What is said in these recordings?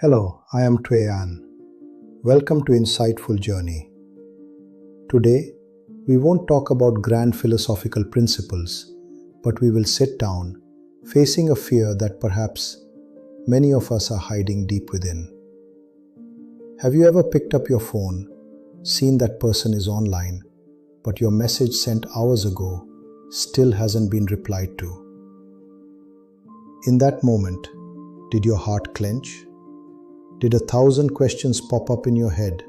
Hello, I am Tuệ An. Welcome to Insightful Journey. Today, we won't talk about grand philosophical principles, but we will sit down, facing a fear that perhaps many of us are hiding deep within. Have you ever picked up your phone, seen that person is online, but your message sent hours ago still hasn't been replied to? In that moment, did your heart clench? Did 1,000 questions pop up in your head?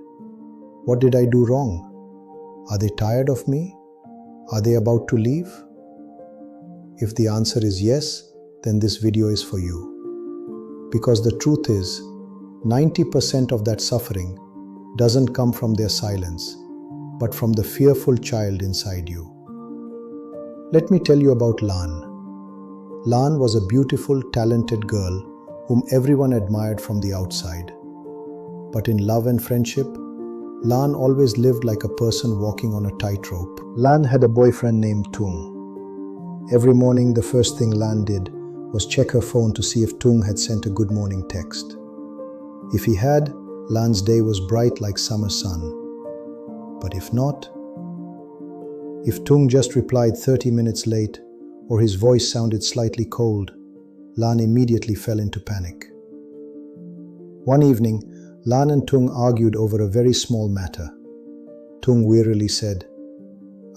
What did I do wrong? Are they tired of me? Are they about to leave? If the answer is yes, then this video is for you. Because the truth is, 90% of that suffering doesn't come from their silence, but from the fearful child inside you. Let me tell you about Lan. Lan was a beautiful, talented girl whom everyone admired from the outside. But in love and friendship, Lan always lived like a person walking on a tightrope. Lan had a boyfriend named Tung. Every morning, the first thing Lan did was check her phone to see if Tung had sent a good morning text. If he had, Lan's day was bright like summer sun. But if not, if Tung just replied 30 minutes late, or his voice sounded slightly cold, Lan immediately fell into panic. One evening, Lan and Tung argued over a very small matter. Tung wearily said,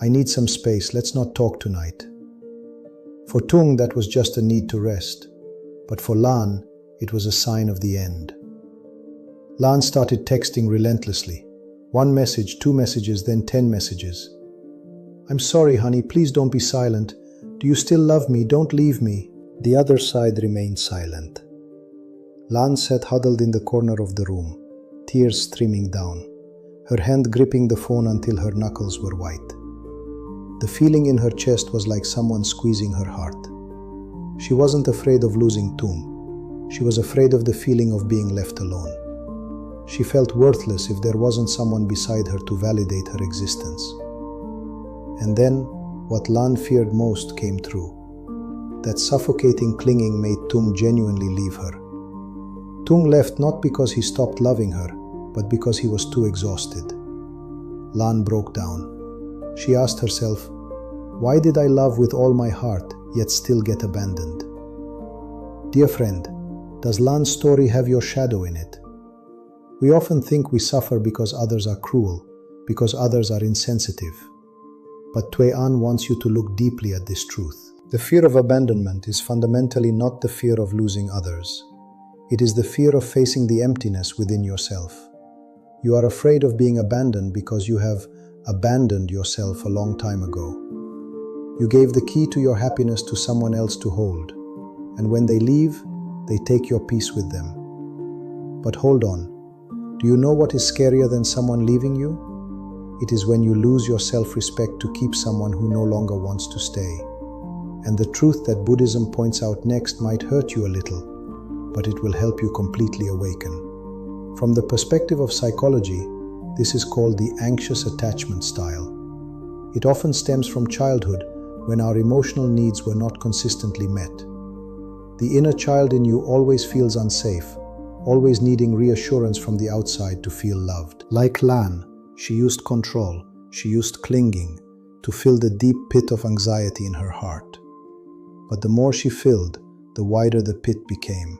"I need some space, let's not talk tonight." For Tung, that was just a need to rest, but for Lan, it was a sign of the end. Lan started texting relentlessly. One message, 2 messages, then 10 messages. "I'm sorry, honey, please don't be silent. Do you still love me? Don't leave me." The other side remained silent. Lan sat huddled in the corner of the room, tears streaming down, her hand gripping the phone until her knuckles were white. The feeling in her chest was like someone squeezing her heart. She wasn't afraid of losing Tung. She was afraid of the feeling of being left alone. She felt worthless if there wasn't someone beside her to validate her existence. And then, what Lan feared most came true. That suffocating clinging made Tung genuinely leave her. Tung left not because he stopped loving her, but because he was too exhausted. Lan broke down. She asked herself, "Why did I love with all my heart, yet still get abandoned?" Dear friend, does Lan's story have your shadow in it? We often think we suffer because others are cruel, because others are insensitive. But Tuệ An wants you to look deeply at this truth. The fear of abandonment is fundamentally not the fear of losing others. It is the fear of facing the emptiness within yourself. You are afraid of being abandoned because you have abandoned yourself a long time ago. You gave the key to your happiness to someone else to hold, and when they leave, they take your peace with them. But hold on, do you know what is scarier than someone leaving you? It is when you lose your self-respect to keep someone who no longer wants to stay. And the truth that Buddhism points out next might hurt you a little, but it will help you completely awaken. From the perspective of psychology, this is called the anxious attachment style. It often stems from childhood, when our emotional needs were not consistently met. The inner child in you always feels unsafe, always needing reassurance from the outside to feel loved. Like Lan, she used control, she used clinging to fill the deep pit of anxiety in her heart. But the more she filled, the wider the pit became.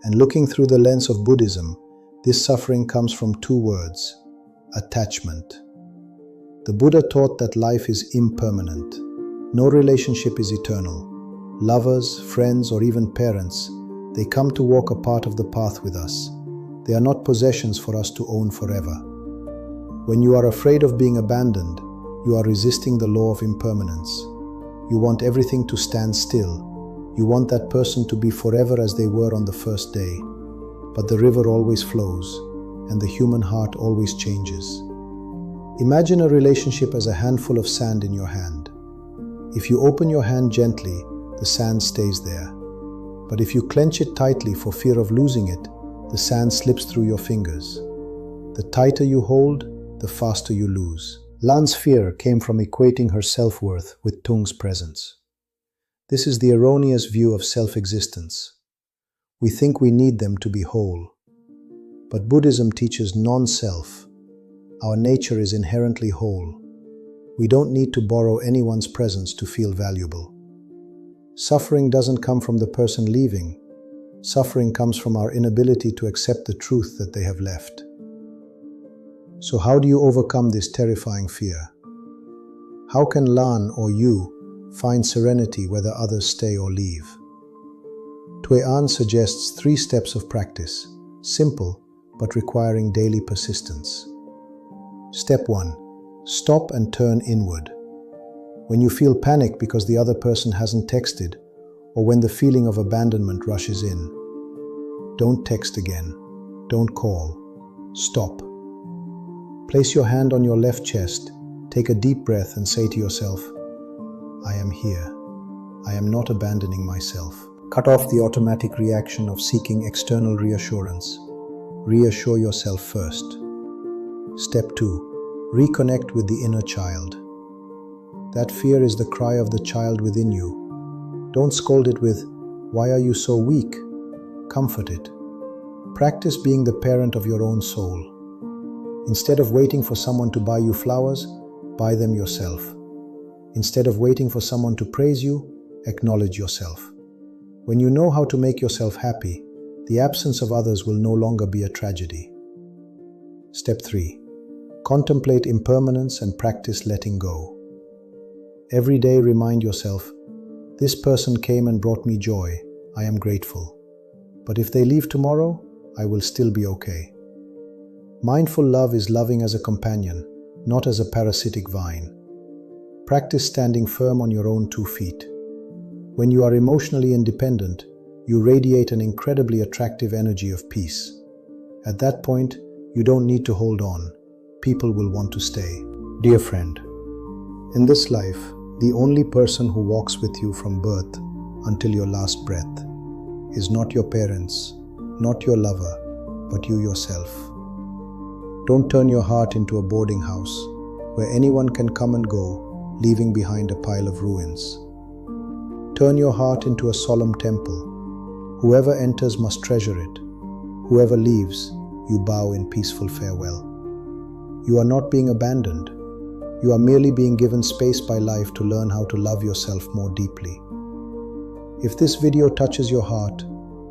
And looking through the lens of Buddhism, this suffering comes from 2 words: attachment. The Buddha taught that life is impermanent. No relationship is eternal. Lovers, friends, or even parents, they come to walk a part of the path with us. They are not possessions for us to own forever. When you are afraid of being abandoned, you are resisting the law of impermanence. You want everything to stand still. You want that person to be forever as they were on the first day. But the river always flows, and the human heart always changes. Imagine a relationship as a handful of sand in your hand. If you open your hand gently, the sand stays there. But if you clench it tightly for fear of losing it, the sand slips through your fingers. The tighter you hold, the faster you lose. Lan's fear came from equating her self-worth with Tung's presence. This is the erroneous view of self-existence. We think we need them to be whole. But Buddhism teaches non-self. Our nature is inherently whole. We don't need to borrow anyone's presence to feel valuable. Suffering doesn't come from the person leaving. Suffering comes from our inability to accept the truth that they have left. So how do you overcome this terrifying fear? How can Lan or you find serenity whether others stay or leave? Tuệ An suggests 3 steps of practice, simple but requiring daily persistence. Step 1. Stop and turn inward. When you feel panic because the other person hasn't texted, or when the feeling of abandonment rushes in, don't text again. Don't call. Stop. Place your hand on your left chest, take a deep breath and say to yourself, I am here. I am not abandoning myself. Cut off the automatic reaction of seeking external reassurance. Reassure yourself first. Step 2. Reconnect with the inner child. That fear is the cry of the child within you. Don't scold it with, why are you so weak? Comfort it. Practice being the parent of your own soul. Instead of waiting for someone to buy you flowers, buy them yourself. Instead of waiting for someone to praise you, acknowledge yourself. When you know how to make yourself happy, the absence of others will no longer be a tragedy. Step 3. Contemplate impermanence and practice letting go. Every day remind yourself, this person came and brought me joy. I am grateful. But if they leave tomorrow, I will still be okay. Mindful love is loving as a companion, not as a parasitic vine. Practice standing firm on your own 2 feet. When you are emotionally independent, you radiate an incredibly attractive energy of peace. At that point, you don't need to hold on. People will want to stay. Dear friend, in this life, the only person who walks with you from birth until your last breath is not your parents, not your lover, but you yourself. Don't turn your heart into a boarding house where anyone can come and go, leaving behind a pile of ruins. Turn your heart into a solemn temple. Whoever enters must treasure it. Whoever leaves, you bow in peaceful farewell. You are not being abandoned. You are merely being given space by life to learn how to love yourself more deeply. If this video touches your heart,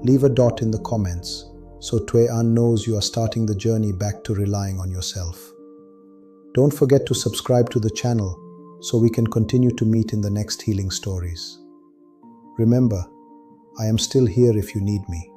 leave a dot in the comments so Tuệ An knows you are starting the journey back to relying on yourself. Don't forget to subscribe to the channel so we can continue to meet in the next healing stories. Remember, I am still here if you need me.